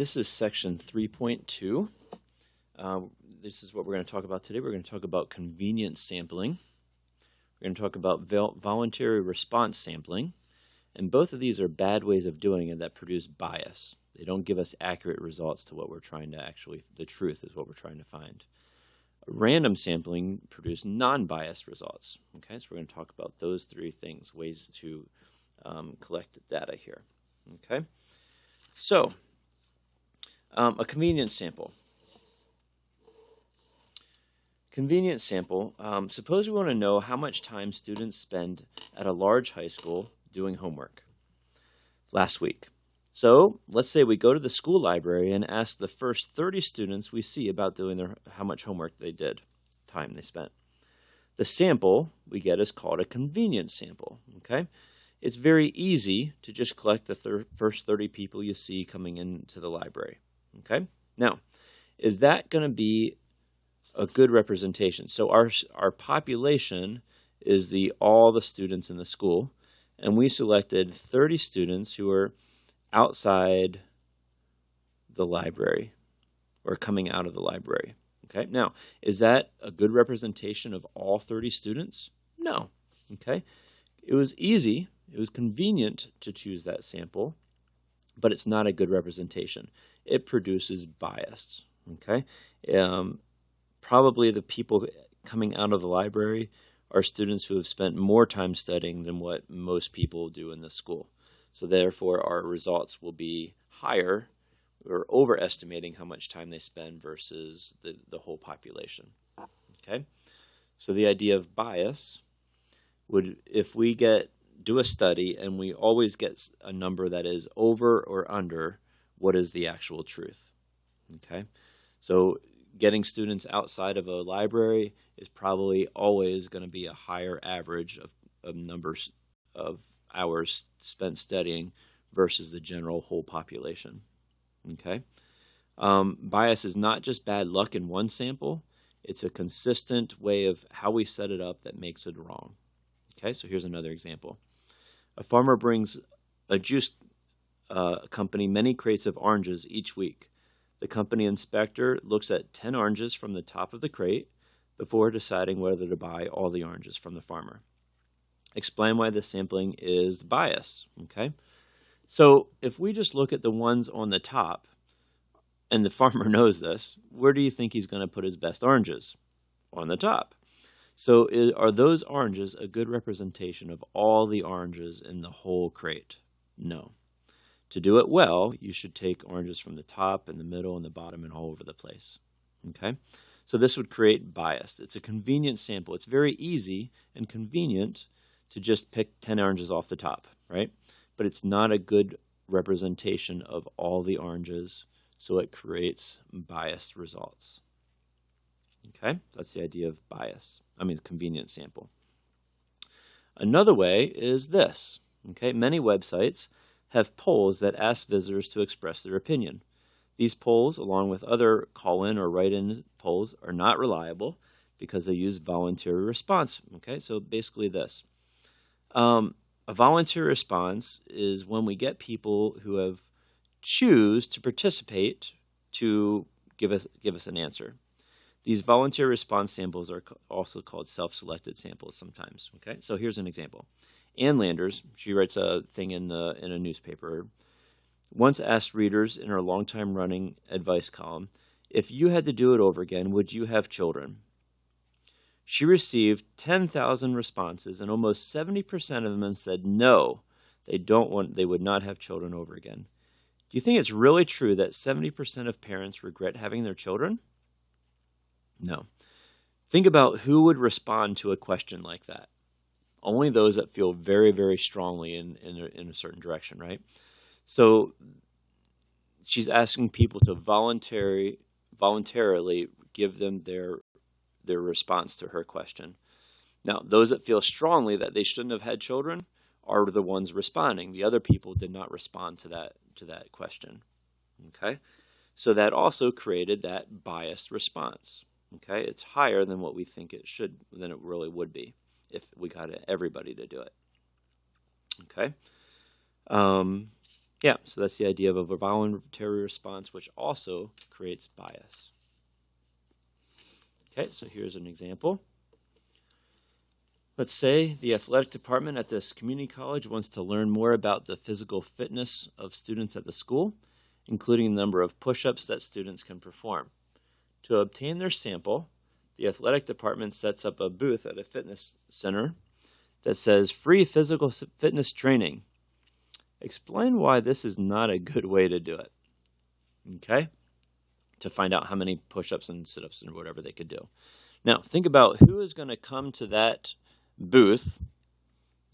This is section 3.2. This is what we're going to talk about today. We're going to talk about convenience sampling. We're going to talk about voluntary response sampling. And both of these are bad ways of doing it that produce bias. They don't give us accurate results to what we're trying to the truth is what we're trying to find. Random sampling produce non-biased results. Okay, so we're going to talk about those three things, ways to collect data here. Okay, so a convenience sample. Convenience sample, suppose we want to know how much time students spend at a large high school doing homework last week. So let's say we go to the school library and ask the first 30 students we see about doing how much homework they did, time they spent. The sample we get is called a convenience sample. Okay, it's very easy to just collect the first 30 people you see coming into the library. Okay, now is that going to be a good representation? So our population is all the students in the school, and we selected 30 students who are outside the library or coming out of the library. Okay, now is that a good representation of all 30 students? No. Okay, it was easy, it was convenient to choose that sample, but it's not a good representation. It produces bias. Okay, probably the people coming out of the library are students who have spent more time studying than what most people do in the school. So therefore, our results will be higher. We're overestimating how much time they spend versus the whole population. Okay, so the idea of bias would, if we do a study and we always get a number that is over or under what is the actual truth. Okay, so getting students outside of a library is probably always going to be a higher average of numbers of hours spent studying versus the general whole population. Okay, bias is not just bad luck in one sample, it's a consistent way of how we set it up that makes it wrong. Okay, so here's another example. A farmer brings a juice company many crates of oranges each week. The company inspector looks at 10 oranges from the top of the crate before deciding whether to buy all the oranges from the farmer. Explain why the sampling is biased. Okay, so if we just look at the ones on the top, and the farmer knows this, where do you think he's going to put his best oranges? On the top. So are those oranges a good representation of all the oranges in the whole crate? No. To do it well, you should take oranges from the top and the middle and the bottom and all over the place. Okay, so this would create bias. It's a convenient sample. It's very easy and convenient to just pick 10 oranges off the top, right? But it's not a good representation of all the oranges, so it creates biased results. Okay, that's the idea of convenient sample. Another way is this. Okay, many websites have polls that ask visitors to express their opinion. These polls, along with other call-in or write-in polls, are not reliable because they use voluntary response. Okay, so basically this. A voluntary response is when we get people who have choose to participate to give us an answer. These voluntary response samples are also called self-selected samples sometimes. Okay, so here's an example. Ann Landers, she writes a thing in a newspaper, once asked readers in her longtime running advice column, if you had to do it over again, would you have children? She received 10,000 responses, and almost 70% of them said no, they would not have children over again. Do you think it's really true that 70% of parents regret having their children? No. Think about who would respond to a question like that. Only those that feel very, very strongly in a certain direction, right? So she's asking people to voluntarily give them their response to her question. Now, those that feel strongly that they shouldn't have had children are the ones responding. The other people did not respond to that question. Okay? So that also created that biased response. Okay? It's higher than what we think than it really would be if we got everybody to do it. Okay? Yeah, so that's the idea of a voluntary response, which also creates bias. Okay, so here's an example. Let's say the athletic department at this community college wants to learn more about the physical fitness of students at the school, including the number of push-ups that students can perform. To obtain their sample, the athletic department sets up a booth at a fitness center that says free physical fitness training. Explain why this is not a good way to do it. Okay? To find out how many push-ups and sit-ups and whatever they could do. Now, think about who is going to come to that booth.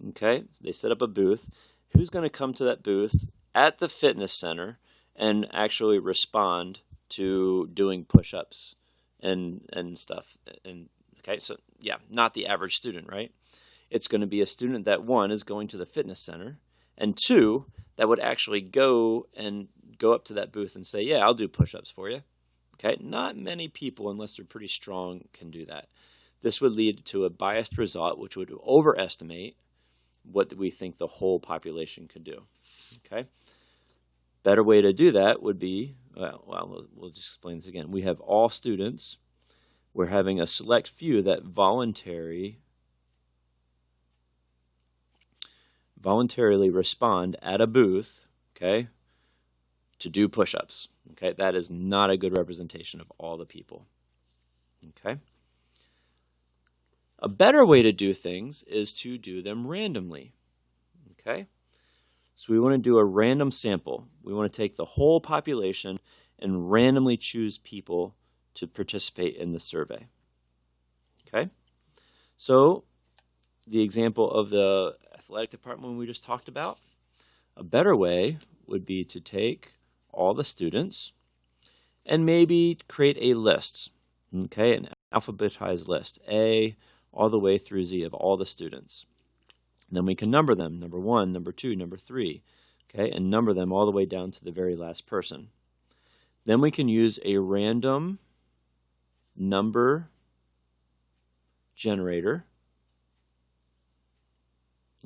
Okay? They set up a booth. Who's going to come to that booth at the fitness center and actually respond to doing push-ups and stuff? And okay, so yeah, not the average student, right? It's going to be a student that, one, is going to the fitness center, and two, that would actually go up to that booth and say, yeah, I'll do push-ups for you. Okay, not many people, unless they're pretty strong, can do that. This would lead to a biased result, which would overestimate what we think the whole population could do. Okay, better way to do that would be, we'll just explain this again. We have all students. We're having a select few that voluntarily respond at a booth, okay, to do push-ups. Okay, that is not a good representation of all the people. Okay. A better way to do things is to do them randomly. Okay. So we want to do a random sample. We want to take the whole population and randomly choose people to participate in the survey. Okay. So the example of the athletic department we just talked about, a better way would be to take all the students and maybe create a list, okay, an alphabetized list, A all the way through Z of all the students. And then we can number them, number 1, number 2, number 3, okay, and number them all the way down to the very last person. Then we can use a random number generator,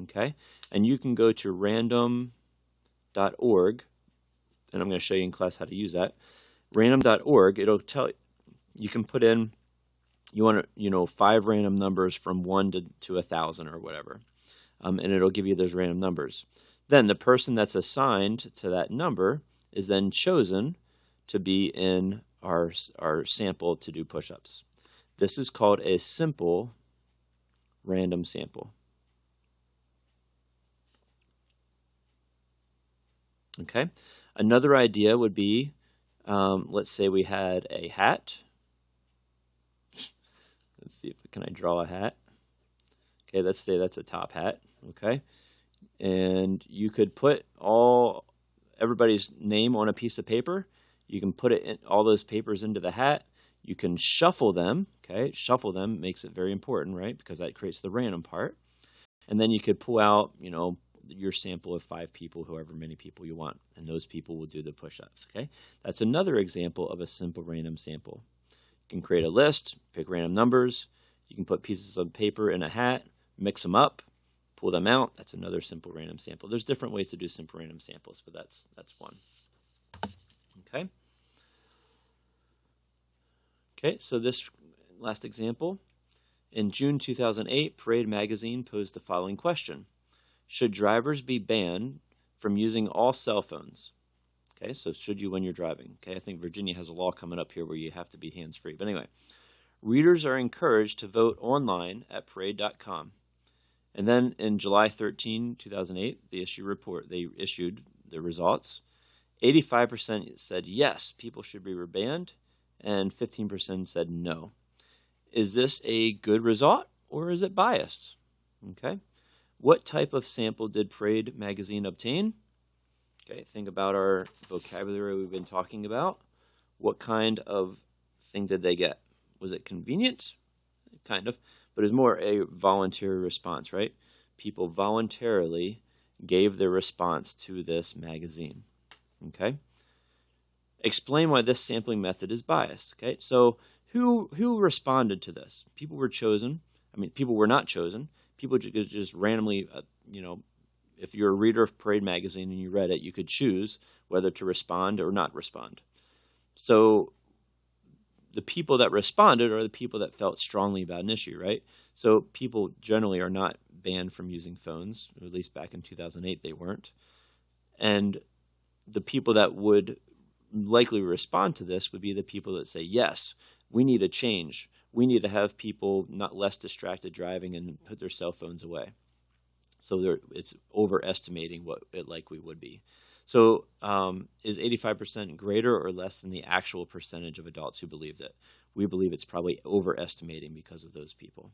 okay, and you can go to random.org, and I'm going to show you in class how to use that. Random.org, it'll tell you can put in, you want 5 random numbers from 1 to 1,000 or whatever, and it'll give you those random numbers. Then the person that's assigned to that number is then chosen to be in our sample to do push-ups. This is called a simple random sample. Okay. Another idea would be, let's say we had a hat. Let's see can I draw a hat? Okay, let's say that's a top hat. Okay, and you could put everybody's name on a piece of paper. You can put all those papers into the hat. You can shuffle them. Okay, shuffle them makes it very important, right? Because that creates the random part. And then you could pull out, your sample of 5 people, however many people you want, and those people will do the push-ups, okay? That's another example of a simple random sample. You can create a list, pick random numbers, you can put pieces of paper in a hat, mix them up, pull them out. That's another simple random sample. There's different ways to do simple random samples, but that's one. Okay? Okay, so this last example. In June 2008, Parade magazine posed the following question. Should drivers be banned from using all cell phones? Okay, so should you when you're driving? Okay, I think Virginia has a law coming up here where you have to be hands-free. But anyway, readers are encouraged to vote online at parade.com. And then in July 13, 2008, they issued the results. 85% said yes, people should be banned, and 15% said no. Is this a good result or is it biased? Okay. What type of sample did Parade magazine obtain? Okay, think about our vocabulary we've been talking about. What kind of thing did they get? Was it convenience? Kind of, but it's more a voluntary response, right? People voluntarily gave their response to this magazine. Okay? Explain why this sampling method is biased. Okay, so who responded to this? People were chosen. People were not chosen. People just randomly, if you're a reader of Parade magazine and you read it, you could choose whether to respond or not respond. So the people that responded are the people that felt strongly about an issue, right? So people generally are not banned from using phones, or at least back in 2008 they weren't. And the people that would likely respond to this would be the people that say, yes, we need a change. We need to have people not less distracted driving and put their cell phones away. So it's overestimating what it likely would be. So is 85% greater or less than the actual percentage of adults who believed it? We believe it's probably overestimating because of those people.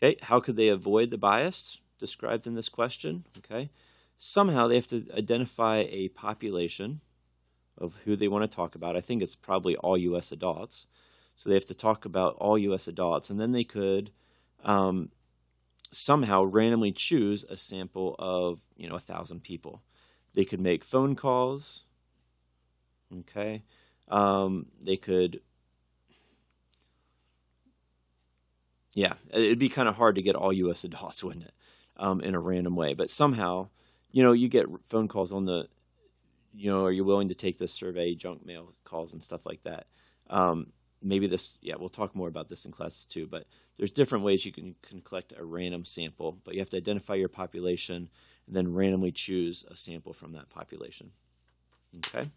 Okay, how could they avoid the bias described in this question? Okay, somehow they have to identify a population of who they want to talk about. I think it's probably all U.S. adults. So they have to talk about all U.S. adults, and then they could somehow randomly choose a sample of 1,000 people. They could make phone calls. Okay, they could. Yeah, it'd be kind of hard to get all U.S. adults, wouldn't it, in a random way? But somehow, you get phone calls on the, are you willing to take this survey, junk mail calls and stuff like that? Maybe this, we'll talk more about this in classes too, but there's different ways you can collect a random sample, but you have to identify your population and then randomly choose a sample from that population. Okay?